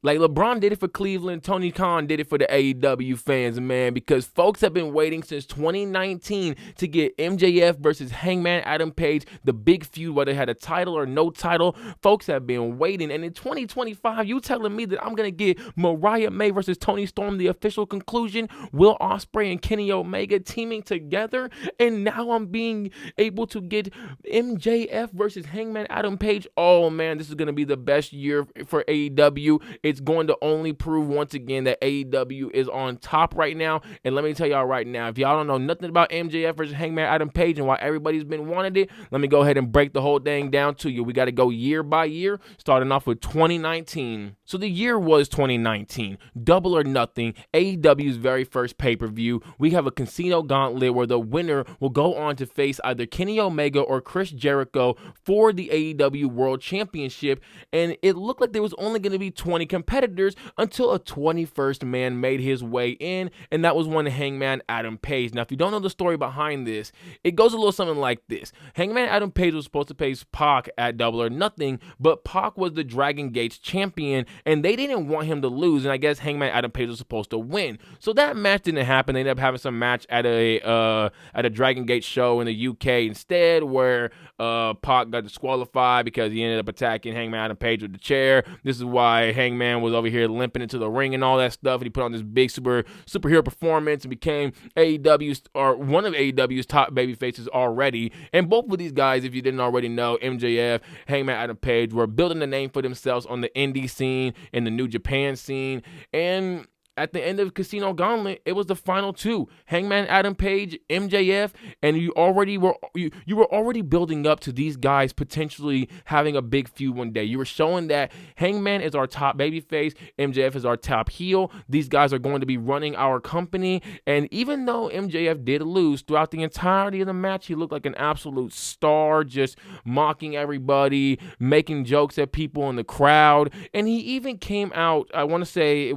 Like LeBron did it for Cleveland, Tony Khan did it for the AEW fans, man, because folks have been waiting since 2019 to get MJF versus Hangman Adam Page, the big feud, whether it had a title or no title. Folks have been waiting, and in 2025, you telling me that I'm going to get Mariah May versus Toni Storm, the official conclusion, Will Ospreay and Kenny Omega teaming together, and now I'm being able to get MJF versus Hangman Adam Page. Oh, man, this is going to be the best year for AEW. It's going to only prove once again that AEW is on top right now. And let me tell y'all right now, if y'all don't know nothing about MJF versus Hangman Adam Page and why everybody's been wanting it, let me go ahead and break the whole thing down to you. We got to go year by year, starting off with 2019. So the year was 2019. Double or Nothing, AEW's very first pay-per-view. We have a casino gauntlet where the winner will go on to face either Kenny Omega or Chris Jericho for the AEW World Championship. And it looked like there was only going to be 20 competitors until a 21st man made his way in, and that was one Hangman Adam Page. Now, if you don't know the story behind this, it goes a little something like this. Hangman Adam Page was supposed to face Pac at Double or Nothing, but Pac was the Dragon Gate's champion, and they didn't want him to lose, and I guess Hangman Adam Page was supposed to win. So that match didn't happen. They ended up having some match at a Dragon Gate show in the UK instead, where Pac got disqualified because he ended up attacking Hangman Adam Page with the chair. This is why Hangman was over here limping into the ring and all that stuff, and he put on this big superhero performance and became one of AEW's top baby faces already. And both of these guys, if you didn't already know, MJF, Hangman Adam Page, were building a name for themselves on the indie scene and the New Japan scene. And at the end of Casino Gauntlet, it was the final two: Hangman Adam Page, MJF, and you were already building up to these guys potentially having a big feud one day. You were showing that Hangman is our top babyface, MJF is our top heel. These guys are going to be running our company, and even though MJF did lose throughout the entirety of the match, he looked like an absolute star, just mocking everybody, making jokes at people in the crowd, and he even came out, I want to say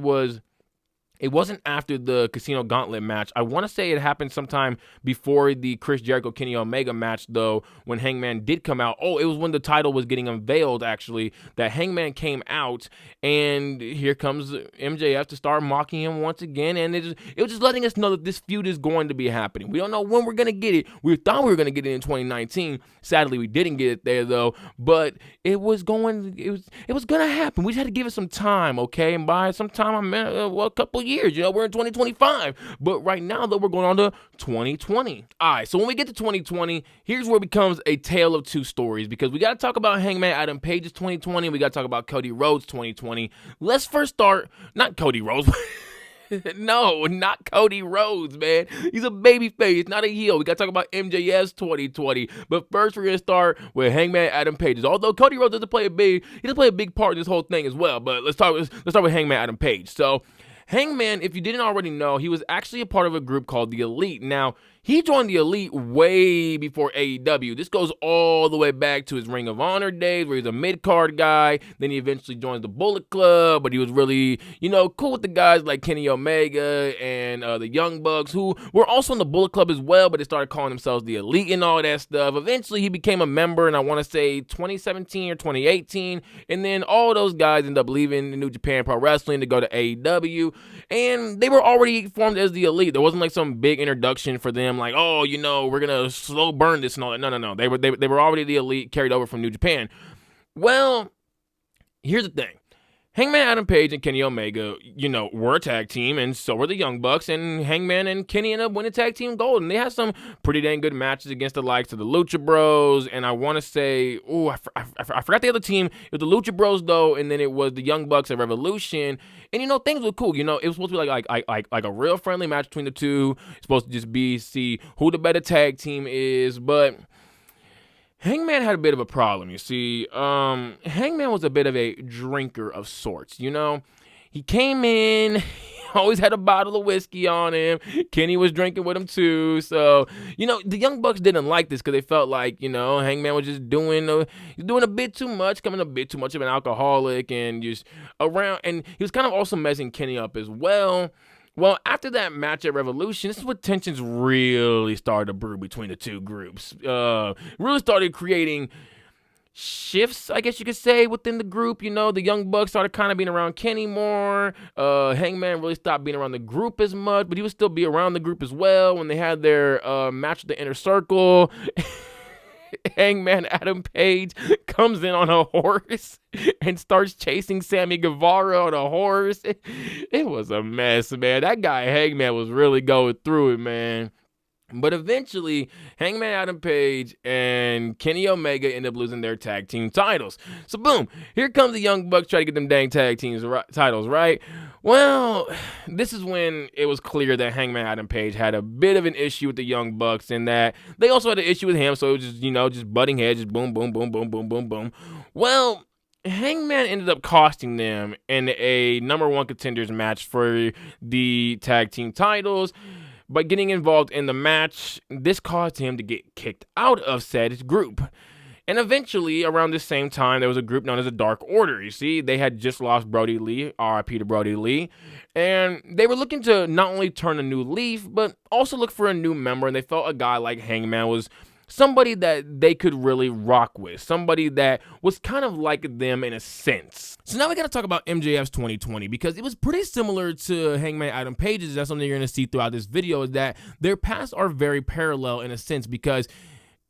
it wasn't after the Casino Gauntlet match. I want to say it happened sometime before the Chris Jericho-Kenny Omega match, though, when Hangman did come out. Oh, it was when the title was getting unveiled, actually, that Hangman came out, and here comes MJF to start mocking him once again, and it was just letting us know that this feud is going to be happening. We don't know when we're going to get it. We thought we were going to get it in 2019. Sadly, we didn't get it there, though, but it was going to happen. We just had to give it some time, okay? And by some time, I meant, a couple years. We're in 2025. But right now, though, we're going on to 2020. All right, so when we get to 2020, here's where it becomes a tale of two stories, because we got to talk about Hangman Adam Page's 2020. We got to talk about Cody Rhodes' 2020. Let's first start, not Cody Rhodes. No, not Cody Rhodes, man. He's a babyface, not a heel. We got to talk about MJF's 2020. But first, we're going to start with Hangman Adam Page. Although Cody Rhodes doesn't play a big part in this whole thing as well. But let's start with Hangman Adam Page. So Hangman, if you didn't already know, he was actually a part of a group called The Elite. Now, he joined The Elite way before AEW. This goes all the way back to his Ring of Honor days, where he's a mid-card guy. Then he eventually joins the Bullet Club, but he was really, cool with the guys like Kenny Omega and the Young Bucks, who were also in the Bullet Club as well, but they started calling themselves The Elite and all that stuff. Eventually, he became a member, and I want to say 2017 or 2018, and then all those guys ended up leaving New Japan Pro Wrestling to go to AEW, and they were already formed as The Elite. There wasn't like some big introduction for them, like, oh, we're gonna slow burn this and all that. No. They were already The Elite, carried over from New Japan. Well, here's the thing. Hangman Adam Page and Kenny Omega, were a tag team, and so were the Young Bucks, and Hangman and Kenny ended up winning tag team gold, and they had some pretty dang good matches against the likes of the Lucha Bros, and I want to say, I forgot the other team. It was the Lucha Bros, though, and then it was the Young Bucks at Revolution, and, things were cool. It was supposed to be like a real friendly match between the two. It's supposed to just be see who the better tag team is, but Hangman had a bit of a problem, you see. Hangman was a bit of a drinker of sorts, He came in, he always had a bottle of whiskey on him. Kenny was drinking with him too. So, the Young Bucks didn't like this because they felt like, Hangman was just doing a bit too much, becoming a bit too much of an alcoholic and just around. And he was kind of also messing Kenny up as well. Well, after that match at Revolution, this is what tensions really started to brew between the two groups. Really started creating shifts, I guess you could say, within the group. You know, the Young Bucks started kind of being around Kenny more. Hangman really stopped being around the group as much, but he would still be around the group as well when they had their match with the Inner Circle. Hangman Adam Page comes in on a horse and starts chasing Sammy Guevara on a horse. It was a mess, man. That guy Hangman was really going through it, man. But eventually, Hangman Adam Page and Kenny Omega end up losing their tag team titles. So boom, here comes the Young Bucks trying to get them dang tag teams titles, right? Well, this is when it was clear that Hangman Adam Page had a bit of an issue with the Young Bucks, and that they also had an issue with him, so it was just butting heads, just boom, boom, boom, boom, boom, boom, boom. Well, Hangman ended up costing them in a number one contenders match for the tag team titles. By getting involved in the match, this caused him to get kicked out of said group. And eventually, around the same time, there was a group known as the Dark Order. You see, they had just lost Brody Lee, RIP to Brody Lee, and they were looking to not only turn a new leaf, but also look for a new member, and they felt a guy like Hangman was somebody that they could really rock with, somebody that was kind of like them in a sense. So now we got to talk about MJF's 2020, because it was pretty similar to Hangman Adam Page's. That's something you're going to see throughout this video, is that their paths are very parallel in a sense, because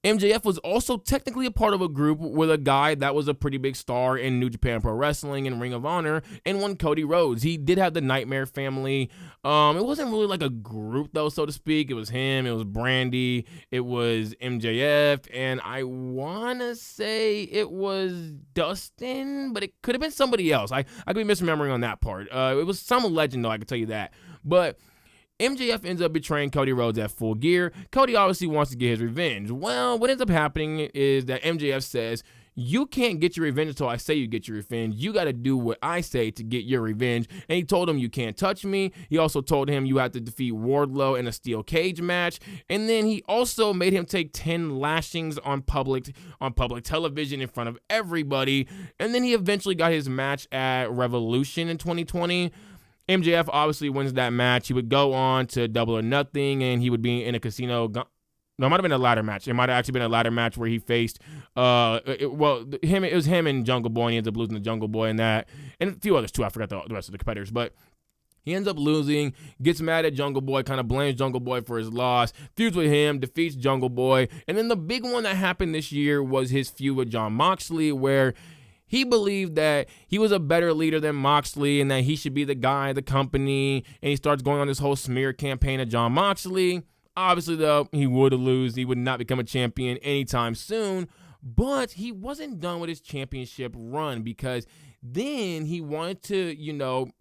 MJF was also technically a part of a group with a guy that was a pretty big star in New Japan Pro Wrestling and Ring of Honor, and one Cody Rhodes. He did have the Nightmare Family. It wasn't really like a group, though, so to speak. It was him, it was Brandy, it was MJF, and I want to say it was Dustin, but it could have been somebody else. I could be misremembering on that part. It was some legend, though, I can tell you that. But MJF ends up betraying Cody Rhodes at Full Gear. Cody obviously wants to get his revenge. Well, what ends up happening is that MJF says, you can't get your revenge until I say you get your revenge. You got to do what I say to get your revenge. And he told him, you can't touch me. He also told him you have to defeat Wardlow in a steel cage match. And then he also made him take 10 lashings on public television in front of everybody. And then he eventually got his match at Revolution in 2020. MJF obviously wins that match. He would go on to Double or Nothing, and he would be in a casino. No, it might have been a ladder match. It might have actually been a ladder match where he faced, it was him and Jungle Boy, and he ends up losing to Jungle Boy in that, and a few others too. I forgot the rest of the competitors, but he ends up losing, gets mad at Jungle Boy, kind of blames Jungle Boy for his loss, feuds with him, defeats Jungle Boy, and then the big one that happened this year was his feud with Jon Moxley, where he believed that he was a better leader than Moxley and that he should be the guy of the company, and he starts going on this whole smear campaign of Jon Moxley. Obviously, though, he would lose. He would not become a champion anytime soon, but he wasn't done with his championship run, because then he wanted to,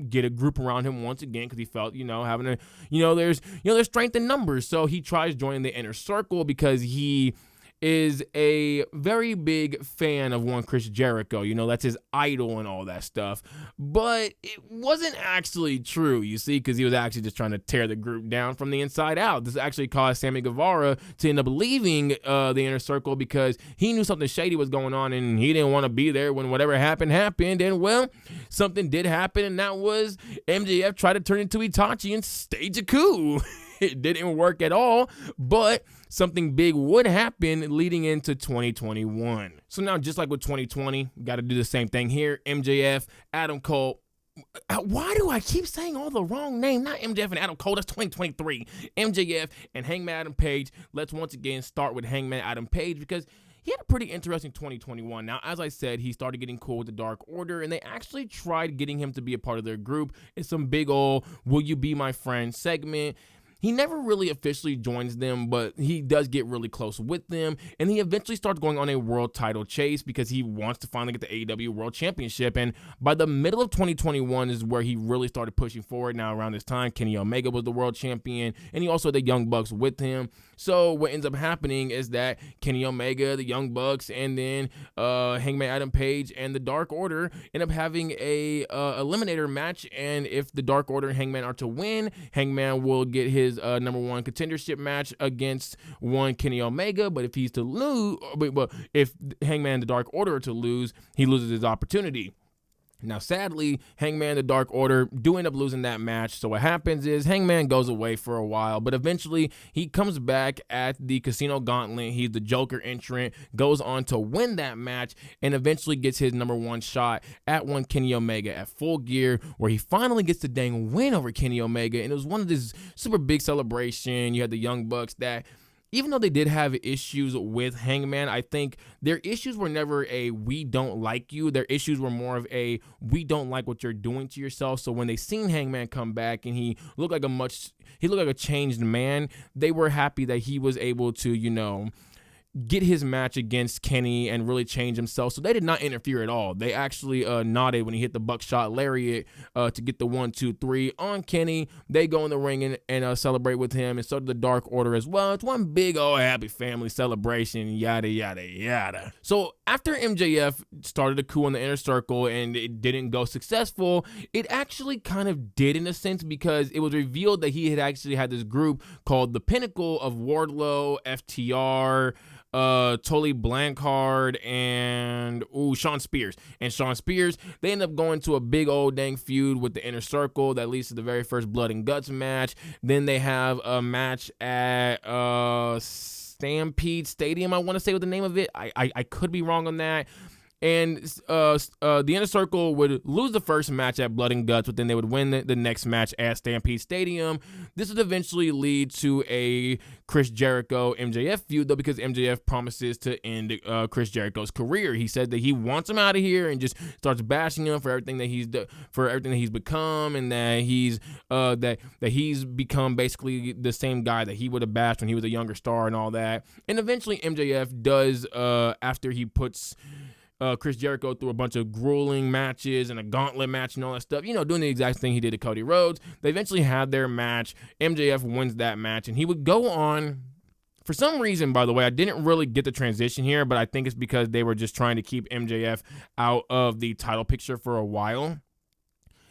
get a group around him once again, because he felt, there's strength in numbers. So he tries joining the Inner Circle because he is a very big fan of one Chris Jericho. That's his idol and all that stuff. But it wasn't actually true, you see, because he was actually just trying to tear the group down from the inside out. This actually caused Sammy Guevara to end up leaving the Inner Circle, because he knew something shady was going on, and he didn't want to be there when whatever happened. And, well, something did happen, and that was MJF tried to turn into Itachi and stage a coup. It didn't work at all, but something big would happen leading into 2021. So now, just like with 2020, got to do the same thing here. MJF, Adam Cole. Why do I keep saying all the wrong name? Not MJF and Adam Cole. That's 2023. MJF and Hangman Adam Page. Let's once again start with Hangman Adam Page, because he had a pretty interesting 2021. Now, as I said, he started getting cool with the Dark Order, and they actually tried getting him to be a part of their group. It's some big old "Will You Be My Friend" segment. He never really officially joins them, but he does get really close with them, and he eventually starts going on a world title chase because he wants to finally get the AEW World Championship, and by the middle of 2021 is where he really started pushing forward. Now, around this time, Kenny Omega was the world champion, and he also had the Young Bucks with him. So what ends up happening is that Kenny Omega, the Young Bucks, and then Hangman Adam Page and the Dark Order end up having a eliminator match, and if the Dark Order and Hangman are to win, Hangman will get his number one contendership match against one Kenny Omega. But if he's to lose, if Hangman and the Dark Order are to lose, he loses his opportunity. Now, sadly, Hangman and the Dark Order do end up losing that match. So what happens is Hangman goes away for a while, but eventually he comes back at the Casino Gauntlet. He's the Joker entrant, goes on to win that match, and eventually gets his #1 shot at one Kenny Omega at Full Gear, where he finally gets the dang win over Kenny Omega. And it was one of this super big celebration. You had the Young Bucks that, even though they did have issues with Hangman, I think their issues were never a "we don't like you." Their issues were more of a "we don't like what you're doing to yourself." So when they seen Hangman come back and he looked like a changed man, they were happy that he was able to, get his match against Kenny and really change himself. So they did not interfere at all. They actually nodded when he hit the buckshot lariat to get the 1, 2, 3 on Kenny. They go in the ring and celebrate with him, and so did the Dark Order as well. It's one big happy family celebration, yada yada yada. So after MJF started a coup on the Inner Circle and it didn't go successful, it actually kind of did in a sense, because it was revealed that he had actually had this group called the Pinnacle of Wardlow, FTR, Tully Blanchard, and Sean Spears. And Sean Spears, they end up going to a big old dang feud with the Inner Circle that leads to the very first Blood and Guts match. Then they have a match at Stampede Stadium, I want to say what the name of it. I could be wrong on that. And the Inner Circle would lose the first match at Blood and Guts, but then they would win the next match at Stampede Stadium. This would eventually lead to a Chris Jericho MJF feud, though, because MJF promises to end Chris Jericho's career. He said that he wants him out of here and just starts bashing him for everything that he's become, and that he's that he's become basically the same guy that he would have bashed when he was a younger star and all that. And eventually MJF does, after he puts Chris Jericho through a bunch of grueling matches and a gauntlet match and all that stuff, doing the exact thing he did to Cody Rhodes. They eventually had their match. MJF wins that match, and he would go on. For some reason, by the way, I didn't really get the transition here, but I think it's because they were just trying to keep MJF out of the title picture for a while.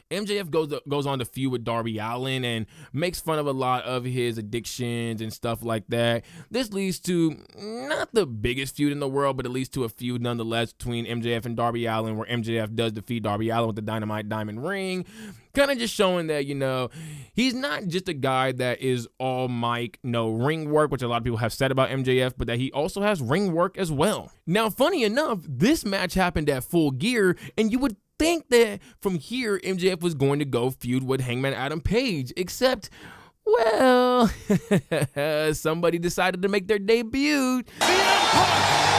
MJF goes on to feud with Darby Allin and makes fun of a lot of his addictions and stuff like that. This leads to not the biggest feud in the world, but at least to a feud nonetheless between MJF and Darby Allin, where MJF does defeat Darby Allin with the Dynamite Diamond Ring. Kind of just showing that, he's not just a guy that is all mic, no ring work, which a lot of people have said about MJF, but that he also has ring work as well. Now, funny enough, this match happened at Full Gear, and you would think that from here MJF was going to go feud with Hangman Adam Page, except, well, somebody decided to make their debut. CM Punk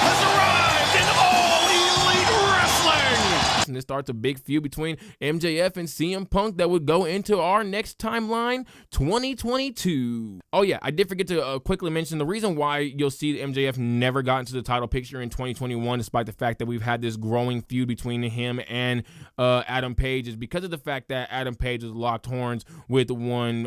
has arrived in All Elite Wrestling! And it starts a big feud between MJF and CM Punk that would go into our next timeline, 2022. Oh yeah, I did forget to quickly mention the reason why you'll see MJF never got into the title picture in 2021, despite the fact that we've had this growing feud between him and Adam Page, is because of the fact that Adam Page was locked horns with one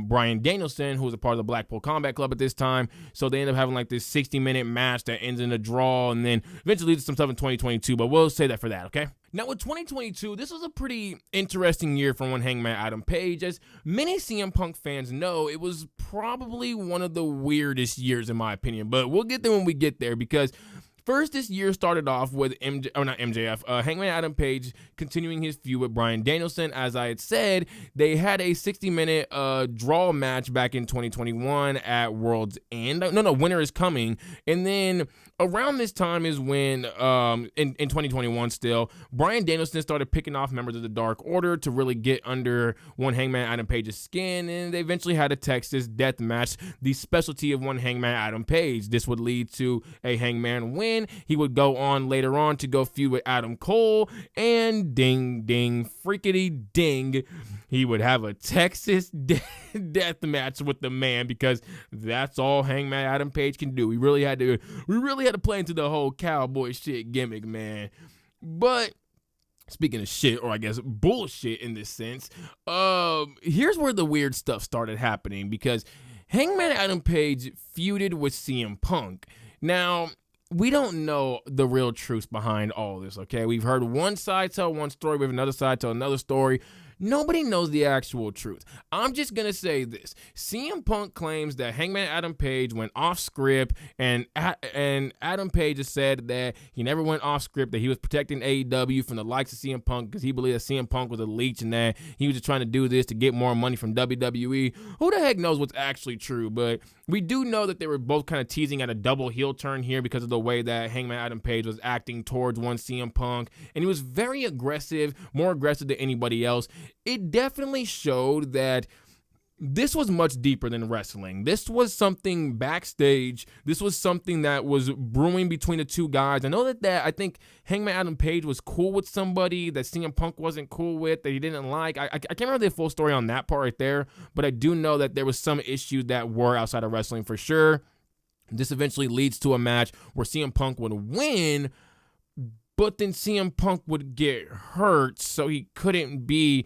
Bryan Danielson, who was a part of the Blackpool Combat Club at this time. So they end up having like this 60-minute match that ends in a draw, and then eventually leads to some stuff in 2022, but we'll say that for that, okay? Now, with 2022, this was a pretty interesting year for one Hangman Adam Page. As many CM Punk fans know, it was probably one of the weirdest years in my opinion, but we'll get there when we get there, because first, this year started off with Hangman Adam Page continuing his feud with Bryan Danielson. As I had said, they had a 60-minute draw match back in 2021 at World's End. No, Winter is Coming. And then around this time is when, in 2021 still, Bryan Danielson started picking off members of the Dark Order to really get under one Hangman Adam Page's skin, and they eventually had a Texas death match, the specialty of one Hangman Adam Page. This would lead to a Hangman win. He would go on later on to go feud with Adam Cole, and ding, ding, freakity ding, he would have a Texas death match with the man, because that's all Hangman Adam Page can do. We really had to play into the whole cowboy shit gimmick, man. But speaking of shit, or I guess bullshit in this sense, here's where the weird stuff started happening, because Hangman Adam Page feuded with CM Punk. Now, we don't know the real truth behind all this, okay? We've heard one side tell one story, we have another side tell another story. Nobody knows the actual truth. I'm just going to say this. CM Punk claims that Hangman Adam Page went off script, and Adam Page has said that he never went off script, that he was protecting AEW from the likes of CM Punk because he believed that CM Punk was a leech and that he was just trying to do this to get more money from WWE. Who the heck knows what's actually true? But we do know that they were both kind of teasing at a double heel turn here because of the way that Hangman Adam Page was acting towards one CM Punk, and he was very aggressive, more aggressive than anybody else. It definitely showed that this was much deeper than wrestling. This was something backstage. This was something that was brewing between the two guys. I know that I think Hangman Adam Page was cool with somebody that CM Punk wasn't cool with, that he didn't like. I can't remember the full story on that part right there, but I do know that there was some issues that were outside of wrestling for sure. This eventually leads to a match where CM Punk would win, but then CM Punk would get hurt, so he couldn't be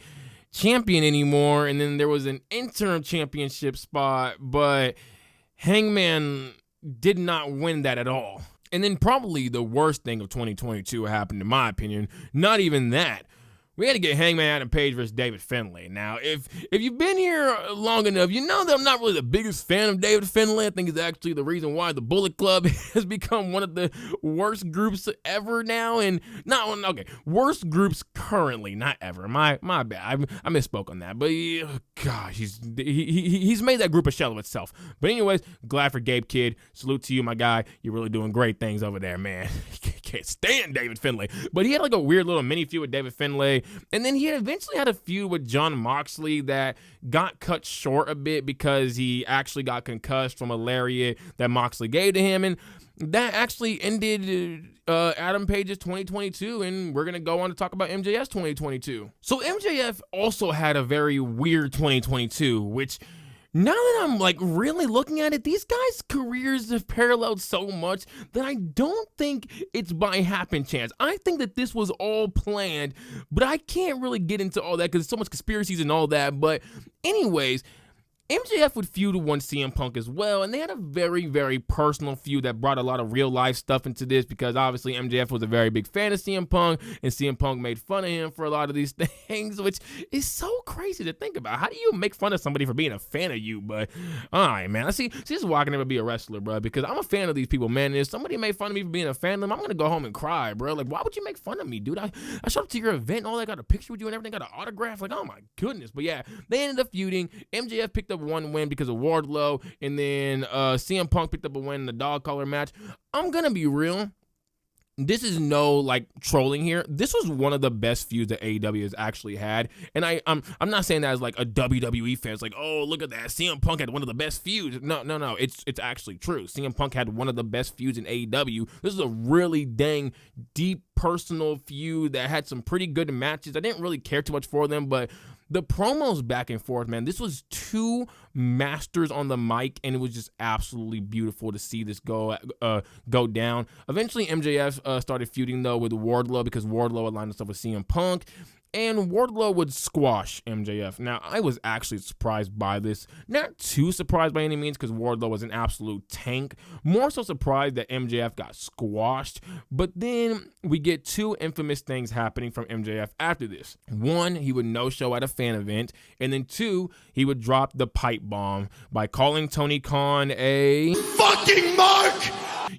champion anymore, and then there was an interim championship spot, but Hangman did not win that at all. And then probably the worst thing of 2022 happened, in my opinion. Not even that. We had to get Hangman Adam Page versus David Finlay. Now, if you've been here long enough, you know that I'm not really the biggest fan of David Finlay. I think it's actually the reason why the Bullet Club has become one of the worst groups ever now. And worst groups currently, not ever. My bad. I misspoke on that. But gosh, he's made that group a shell of itself. But anyways, glad for Gabe Kidd. Salute to you, my guy. You're really doing great things over there, man. Can't stand David Finlay. But he had like a weird little mini feud with David Finlay. And then he eventually had a feud with Jon Moxley that got cut short a bit because he actually got concussed from a lariat that Moxley gave to him. And that actually ended Adam Page's 2022, and we're going to go on to talk about MJF's 2022. So MJF also had a very weird 2022, which now that I'm like really looking at it, these guys' careers have paralleled so much that I don't think it's by happen chance. I think that this was all planned, but I can't really get into all that because there's so much conspiracies and all that. But anyways, MJF would feud with one CM Punk as well, and they had a very, very personal feud that brought a lot of real-life stuff into this because obviously MJF was a very big fan of CM Punk, and CM Punk made fun of him for a lot of these things, which is so crazy to think about. How do you make fun of somebody for being a fan of you? But, all right, man. This is why I can never be a wrestler, bro, because I'm a fan of these people, man. And if somebody made fun of me for being a fan of them, I'm going to go home and cry, bro. Like, why would you make fun of me, dude? I showed up to your event and all that, got a picture with you and everything, got an autograph. Like, oh, my goodness. But, yeah, they ended up feuding. MJF picked up one win because of Wardlow, and then CM Punk picked up a win in the dog collar match. I'm gonna be real. This is no like trolling here. This was one of the best feuds that AEW has actually had, and I'm not saying that as like a WWE fan. It's like, oh, look at that, CM Punk had one of the best feuds. No, it's actually true. CM Punk had one of the best feuds in AEW. This is a really dang deep personal feud that had some pretty good matches. I didn't really care too much for them, but the promos back and forth, man, this was two masters on the mic, and it was just absolutely beautiful to see this go down. Eventually, MJF started feuding, though, with Wardlow because Wardlow aligned himself with CM Punk, and Wardlow would squash MJF. Now, I was actually surprised by this. Not too surprised by any means because Wardlow was an absolute tank. More so surprised that MJF got squashed. But then we get two infamous things happening from MJF after this. One, he would no-show at a fan event. And then two, he would drop the pipe bomb by calling Tony Khan a fucking mark!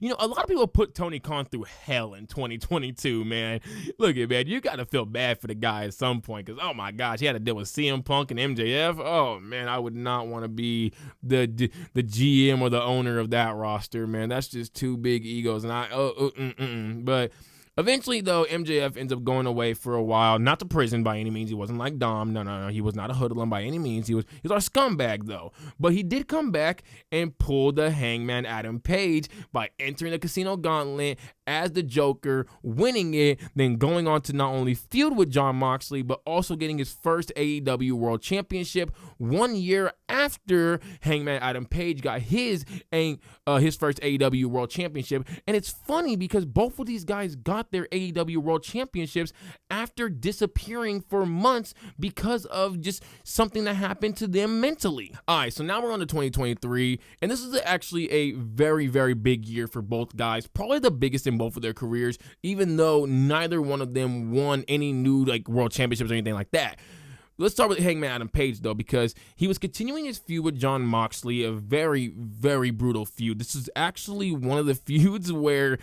You know, a lot of people put Tony Khan through hell in 2022, man. Look at, man, you got to feel bad for the guy at some point because, oh, my gosh, he had to deal with CM Punk and MJF. Oh, man, I would not want to be the GM or the owner of that roster, man. That's just two big egos. And But eventually, though, MJF ends up going away for a while. Not to prison by any means. He wasn't like Dom. No. He was not a hoodlum by any means. He was our scumbag, though. But he did come back and pull the Hangman Adam Page by entering the Casino Gauntlet as the Joker, winning it, then going on to not only feud with Jon Moxley, but also getting his first AEW World Championship 1 year after Hangman Adam Page got his first AEW World Championship. And it's funny because both of these guys got their AEW World Championships after disappearing for months because of just something that happened to them mentally. All right, so now we're on to 2023, and this is actually a very, very big year for both guys, probably the biggest in both of their careers, even though neither one of them won any new like world championships or anything like that. Let's start with Hangman Adam Page, though, because he was continuing his feud with Jon Moxley, a very, very brutal feud. This is actually one of the feuds where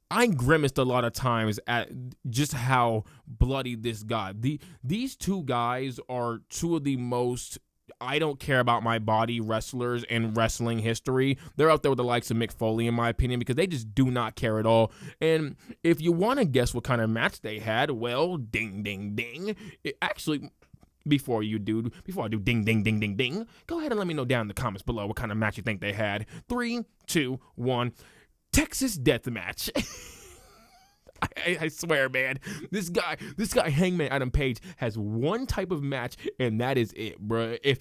I grimaced a lot of times at just how bloody this got. These two guys are two of the most I don't care about my body wrestlers in wrestling history. They're up there with the likes of Mick Foley, in my opinion, because they just do not care at all. And if you want to guess what kind of match they had, well, ding, ding, ding. Before I do ding, ding, ding, ding, ding, go ahead and let me know down in the comments below what kind of match you think they had. 3, 2, 1. Texas Death Match. I swear, man, this guy, Hangman Adam Page, has one type of match, and that is it, bro. If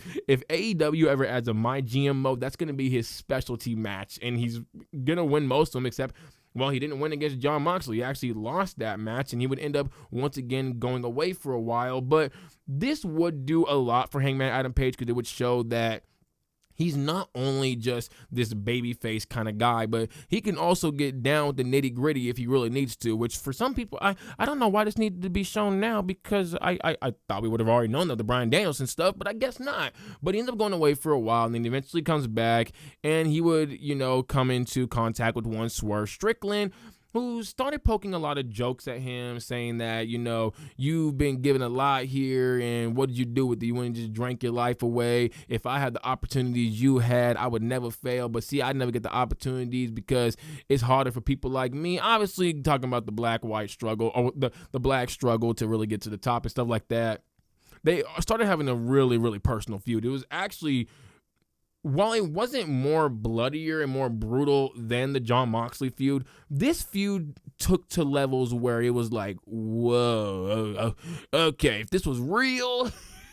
AEW ever adds a My GM mode, that's gonna be his specialty match, and he's gonna win most of them, except, well, he didn't win against Jon Moxley. He actually lost that match, and he would end up once again going away for a while. But this would do a lot for Hangman Adam Page, because it would show that he's not only just this babyface kind of guy, but he can also get down with the nitty gritty if he really needs to, which for some people, I don't know why this needed to be shown now, because I thought we would have already known that the Bryan Danielson stuff, but I guess not. But he ends up going away for a while, and then eventually comes back, and he would, come into contact with one Swerve Strickland, who started poking a lot of jokes at him, saying that, you've been given a lot here, and what did you do with it? You wouldn't just drank your life away. If I had the opportunities you had, I would never fail. But see, I never get the opportunities because it's harder for people like me. Obviously, talking about the black-white struggle, or the black struggle to really get to the top and stuff like that. They started having a really, really personal feud. It was actually, while it wasn't more bloodier and more brutal than the Jon Moxley feud, this feud took to levels where it was like, whoa, okay, if this was real,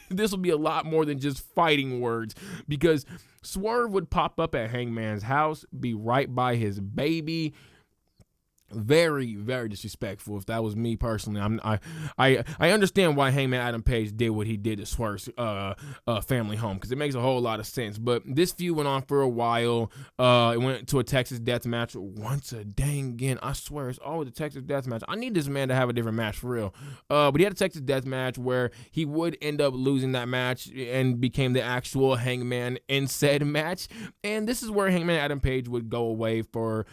this would be a lot more than just fighting words, because Swerve would pop up at Hangman's house, be right by his baby. Very, very disrespectful. If that was me personally, I understand why Hangman Adam Page did what he did to Swerve's family home, because it makes a whole lot of sense. But this feud went on for a while. It went to a Texas Death Match once a dang again. I swear, it's always a Texas Death Match. I need this man to have a different match for real. But he had a Texas Death Match where he would end up losing that match and became the actual Hangman in said match. And this is where Hangman Adam Page would go away for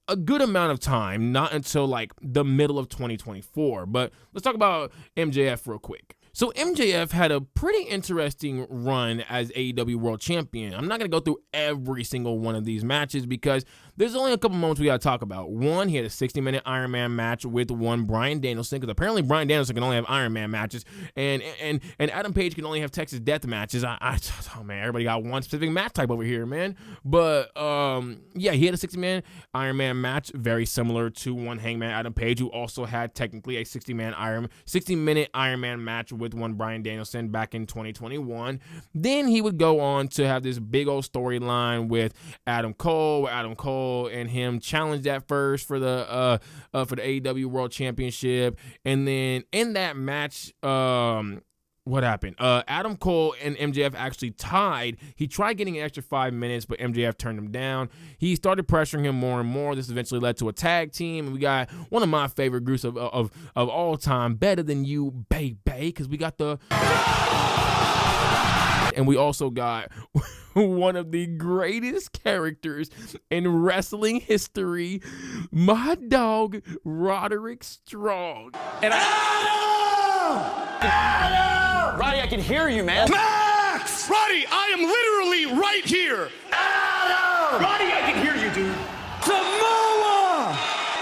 a good amount of time, not until like the middle of 2024. But let's talk about MJF real quick. So MJF had a pretty interesting run as AEW World Champion. I'm not going to go through every single one of these matches because there's only a couple moments we got to talk about. One, he had a 60-minute Iron Man match with one Bryan Danielson, because apparently Bryan Danielson can only have Iron Man matches, and Adam Page can only have Texas Death matches. Oh man, everybody got one specific match type over here, man. But yeah, he had a 60-minute Iron Man match, very similar to one Hangman Adam Page, who also had technically a 60-minute Iron Man match with one Bryan Danielson back in 2021. Then he would go on to have this big old storyline with Adam Cole, where Adam Cole and him challenged at first for the AEW World Championship, and then in that match, what happened? Adam Cole and MJF actually tied. He tried getting an extra 5 minutes, but MJF turned him down. He started pressuring him more and more. This eventually led to a tag team, and we got one of my favorite groups of all time, Better Than You, baby, because we got the... And we also got one of the greatest characters in wrestling history, my dog, Roderick Strong. And Adam! Roddy, I can hear you, man. Max! Roddy, I am literally right here. Adam! Roddy, I can hear you, dude. Samoa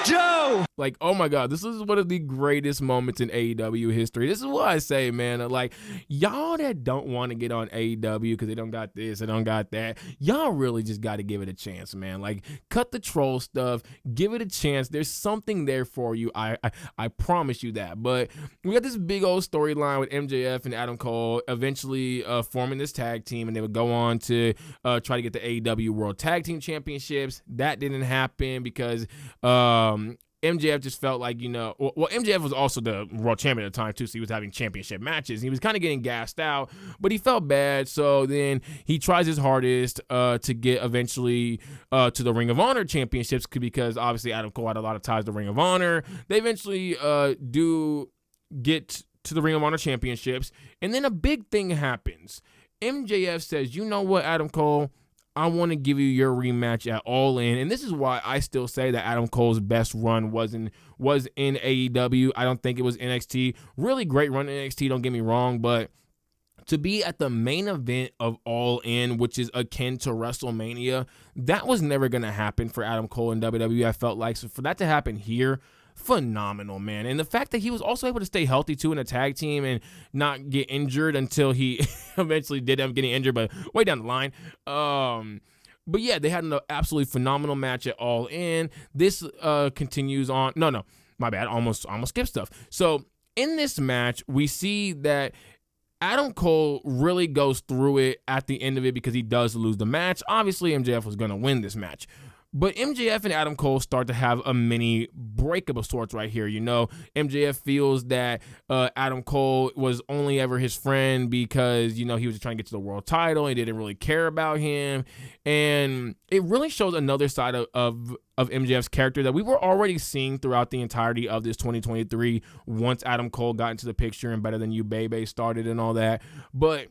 Joe! Like, oh my God, this is one of the greatest moments in AEW history. This is what I say, man. Like, y'all that don't want to get on AEW because they don't got this, they don't got that, y'all really just got to give it a chance, man. Like, cut the troll stuff, give it a chance. There's something there for you. I promise you that. But we got this big old storyline with MJF and Adam Cole eventually forming this tag team, and they would go on to try to get the AEW World Tag Team Championships. That didn't happen because MJF just felt like, well, MJF was also the world champion at the time too, so he was having championship matches. He was kind of getting gassed out, but he felt bad, so then he tries his hardest to get eventually to the Ring of Honor championships, because obviously Adam Cole had a lot of ties to Ring of Honor. They eventually do get to the Ring of Honor Championships. And then a big thing happens. MJF says, you know what, Adam Cole, I want to give you your rematch at All In. And this is why I still say that Adam Cole's best run was in AEW. I don't think it was NXT. Really great run in NXT, don't get me wrong, but to be at the main event of All In, which is akin to WrestleMania, that was never going to happen for Adam Cole in WWE, I felt like. So for that to happen here, phenomenal, man. And the fact that he was also able to stay healthy too in a tag team and not get injured until he eventually did end up getting injured, but way down the line. But yeah, they had an absolutely phenomenal match at All In. This continues on. No, my bad. Almost skipped stuff. So in this match, we see that Adam Cole really goes through it at the end of it because he does lose the match. Obviously, MJF was going to win this match. But MJF and Adam Cole start to have a mini breakup of sorts right here. You know, MJF feels that Adam Cole was only ever his friend because, you know, he was just trying to get to the world title. He didn't really care about him. And it really shows another side of MJF's character that we were already seeing throughout the entirety of this 2023 once Adam Cole got into the picture and Better Than You Baby started and all that. But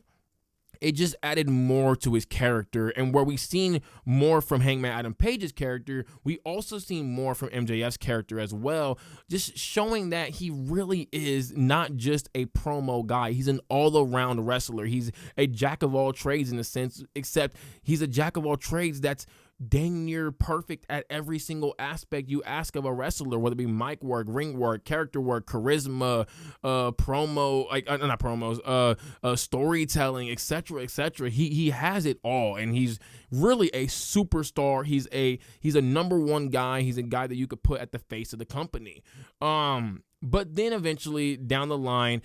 it just added more to his character, and where we've seen more from Hangman Adam Page's character, we also seen more from MJF's character as well, just showing that he really is not just a promo guy. He's an all-around wrestler. He's a jack of all trades in a sense, except he's a jack of all trades that's dang near perfect at every single aspect you ask of a wrestler, whether it be mic work, ring work, character work, charisma, promo, like not promos, storytelling, etc. He has it all, and he's really a superstar. He's a number one guy. He's a guy that you could put at the face of the company. But then eventually down the line,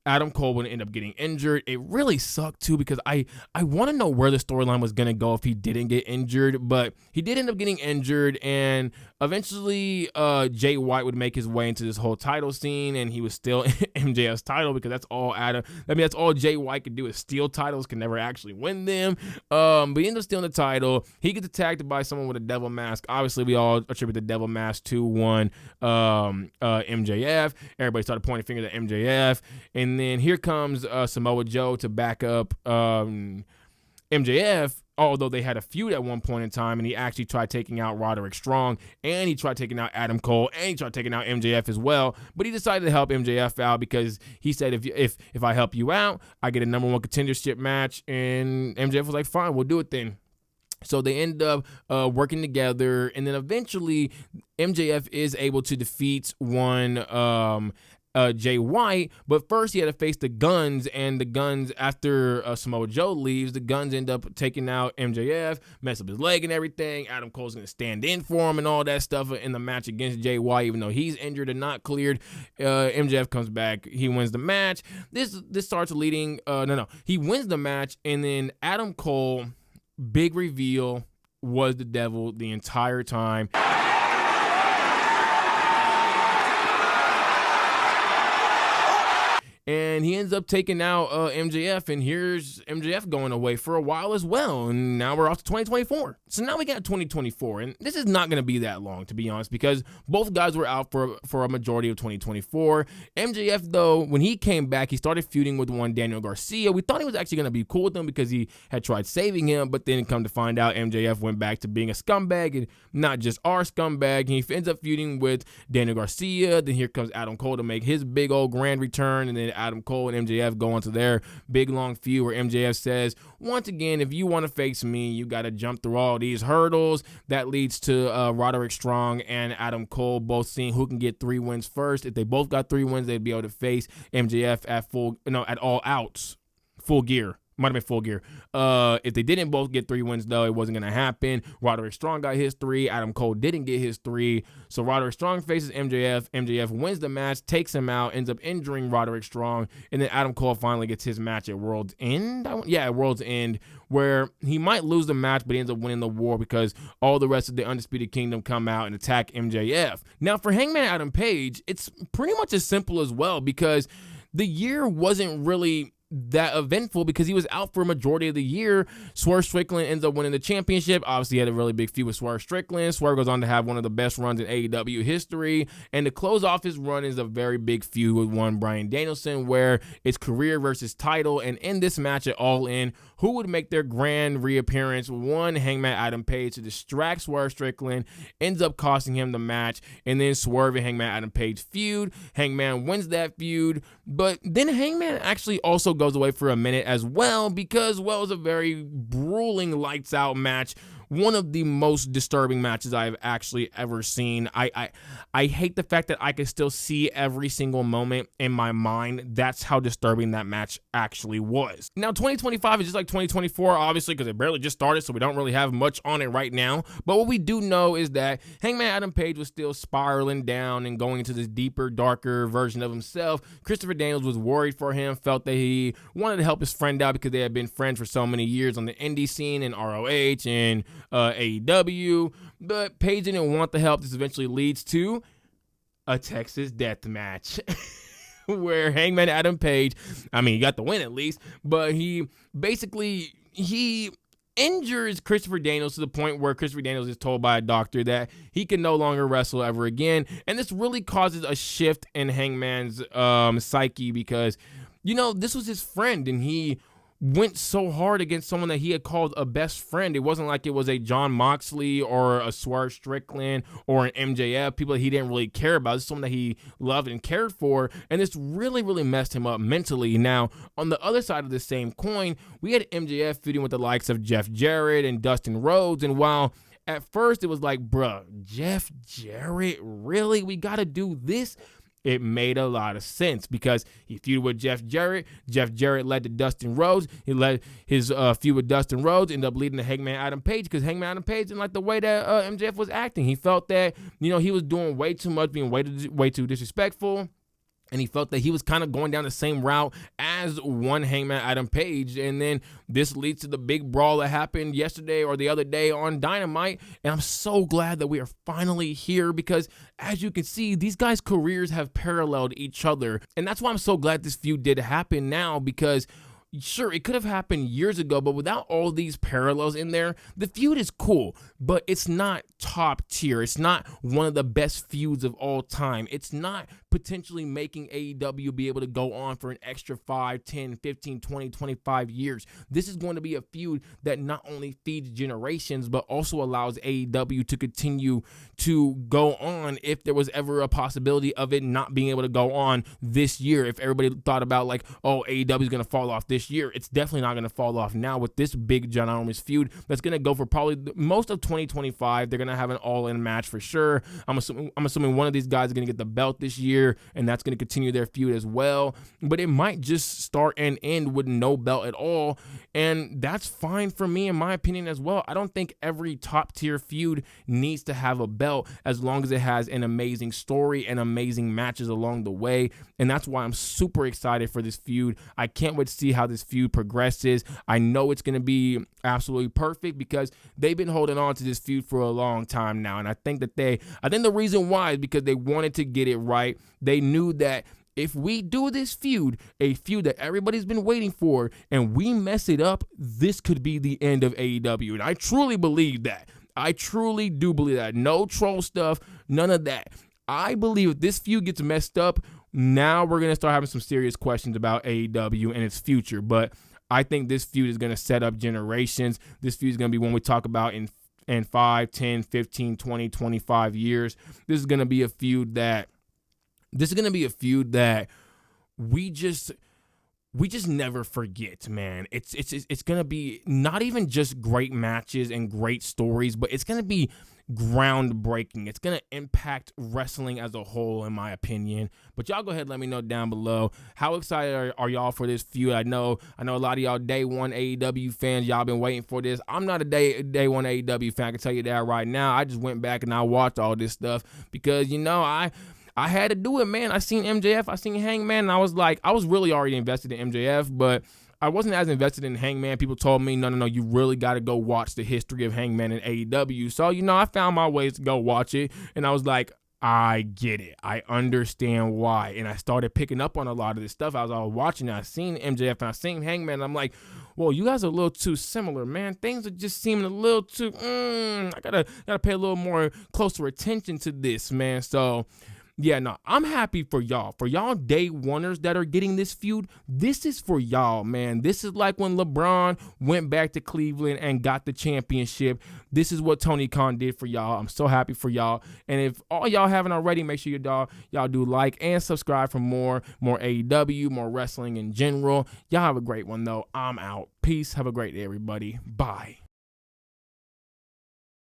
Adam Cole would end up getting injured. It really sucked too because I want to know where the storyline was going to go if he didn't get injured, but he did end up getting injured, and eventually Jay White would make his way into this whole title scene, and he was still MJF's title because that's all that's all Jay White could do is steal titles, can never actually win them. But he ended up stealing the title. He gets attacked by someone with a devil mask. Obviously, we all attribute the devil mask to one MJF. Everybody started pointing fingers at MJF, and then here comes Samoa Joe to back up MJF, although they had a feud at one point in time, and he actually tried taking out Roderick Strong, and he tried taking out Adam Cole, and he tried taking out MJF as well, but he decided to help MJF out because he said, if I help you out, I get a number one contendership match, and MJF was like, fine, we'll do it then. So they end up working together, and then eventually MJF is able to defeat one Jay White, but first he had to face the Guns, and the Guns, after Samoa Joe leaves, the Guns end up taking out MJF, mess up his leg and everything. Adam Cole's going to stand in for him and all that stuff in the match against Jay White, even though he's injured and not cleared. MJF comes back, he wins the match. This starts leading, he wins the match, and then Adam Cole, big reveal, was the devil the entire time. And he ends up taking out MJF, and here's MJF going away for a while as well. And now we're off to 2024. So now we got 2024, and this is not going to be that long, to be honest, because both guys were out for a majority of 2024. MJF, though, when he came back, he started feuding with one Daniel Garcia. We thought he was actually going to be cool with him because he had tried saving him, but then come to find out, MJF went back to being a scumbag, and not just our scumbag. And he ends up feuding with Daniel Garcia. Then here comes Adam Cole to make his big old grand return, and then Adam Cole and MJF go into their big long feud where MJF says, once again, if you want to face me, you got to jump through all these hurdles. That leads to Roderick Strong and Adam Cole both seeing who can get 3 wins first. If they both got 3 wins, they'd be able to face MJF at all outs, full gear. Might have been Full Gear. If they didn't both get 3 wins, though, it wasn't going to happen. Roderick Strong got his 3. Adam Cole didn't get his 3. So Roderick Strong faces MJF. MJF wins the match, takes him out, ends up injuring Roderick Strong. And then Adam Cole finally gets his match at World's End. At World's End, where he might lose the match, but he ends up winning the war because all the rest of the Undisputed Kingdom come out and attack MJF. Now, for Hangman Adam Page, it's pretty much as simple as well because the year wasn't really that eventful because he was out for a majority of the year. Swerve Strickland ends up winning the championship. Obviously, he had a really big feud with Swerve Strickland. Swerve goes on to have one of the best runs in AEW history. And to close off his run is a very big feud with one Bryan Danielson, where it's career versus title. And in this match at All In, who would make their grand reappearance? One, Hangman Adam Page to distract Swerve Strickland, ends up costing him the match. And then Swerve and Hangman Adam Page feud. Hangman wins that feud. But then Hangman actually also goes away for a minute as well because, well, it was a very grueling lights out match. One of the most disturbing matches I've actually ever seen. I hate the fact that I can still see every single moment in my mind. That's how disturbing that match actually was. Now, 2025 is just like 2024, obviously, because it barely just started, so we don't really have much on it right now. But what we do know is that Hangman Adam Page was still spiraling down and going into this deeper, darker version of himself. Christopher Daniels was worried for him, felt that he wanted to help his friend out because they had been friends for so many years on the indie scene in ROH and AEW, but Page didn't want the help. This eventually leads to a Texas death match where Hangman Adam Page, I mean, he got the win at least, but he injures Christopher Daniels to the point where Christopher Daniels is told by a doctor that he can no longer wrestle ever again. And this really causes a shift in Hangman's psyche because, you know, this was his friend and he went so hard against someone that he had called a best friend. It wasn't like it was a Jon Moxley or a Swerve Strickland or an MJF, people that he didn't really care about. It's someone that he loved and cared for, and this really, really messed him up mentally. Now, on the other side of the same coin, we had MJF feuding with the likes of Jeff Jarrett and Dustin Rhodes, and while at first it was like, bruh, Jeff Jarrett, really? We gotta do this? It made a lot of sense because he feuded with Jeff Jarrett. Jeff Jarrett led to Dustin Rhodes. He led his feud with Dustin Rhodes, ended up leading to Hangman Adam Page because Hangman Adam Page didn't like the way that MJF was acting. He felt that, you know, he was doing way too much, being way too disrespectful. And he felt that he was kind of going down the same route as one Hangman Adam Page. And then this leads to the big brawl that happened yesterday or the other day on Dynamite. And I'm so glad that we are finally here because, as you can see, these guys' careers have paralleled each other. And that's why I'm so glad this feud did happen now because, sure, it could have happened years ago, but without all these parallels in there, the feud is cool, but it's not top tier. It's not one of the best feuds of all time. It's not potentially making AEW be able to go on for an extra 5, 10, 15, 20, 25 years. This is going to be a feud that not only feeds generations, but also allows AEW to continue to go on if there was ever a possibility of it not being able to go on this year. If everybody thought about like, oh, AEW is going to fall off this year, it's definitely not going to fall off now with this big ginormous feud that's going to go for probably most of 2025. They're going to have an all-in match for sure. I'm assuming one of these guys is going to get the belt this year, and that's going to continue their feud as well. But it might just start and end with no belt at all, and that's fine for me in my opinion as well. I don't think every top-tier feud needs to have a belt as long as it has an amazing story and amazing matches along the way, and that's why I'm super excited for this feud. I can't wait to see how this feud progresses. I know it's going to be absolutely perfect because they've been holding on to this feud for a long time now, and I think the reason why is because they wanted to get it right. They knew that if we do this feud, a feud that everybody's been waiting for, and we mess it up, this could be the end of AEW, and I truly believe that. I truly do believe that. No troll stuff, none of that. I believe if this feud gets messed up, now we're going to start having some serious questions about AEW and its future, but I think this feud is going to set up generations. This feud is going to be one we talk about in 5, 10, 15, 20, 25 years. This is going to be a feud that we just never forget, man. It's going to be not even just great matches and great stories, but it's going to be groundbreaking. It's going to impact wrestling as a whole, in my opinion. But y'all go ahead and let me know down below. How excited are y'all for this feud? I know a lot of y'all day one AEW fans, y'all been waiting for this. I'm not a day one AEW fan. I can tell you that right now. I just went back and I watched all this stuff because, you know, I had to do it, man. I seen MJF, I seen Hangman, and I was like, I was really already invested in MJF, but I wasn't as invested in Hangman. People told me, no, you really got to go watch the history of Hangman in AEW. So, you know, I found my ways to go watch it, and I was like, I get it. I understand why. And I started picking up on a lot of this stuff. I was all watching it. I seen MJF and I seen Hangman. And I'm like, well, you guys are a little too similar, man. Things are just seeming a little too, I gotta pay a little more closer attention to this, man. So yeah, no, I'm happy for y'all. For y'all day oneers that are getting this feud, this is for y'all, man. This is like when LeBron went back to Cleveland and got the championship. This is what Tony Khan did for y'all. I'm so happy for y'all. And if all y'all haven't already, make sure y'all do like and subscribe for more AEW, more wrestling in general. Y'all have a great one, though. I'm out. Peace. Have a great day, everybody. Bye.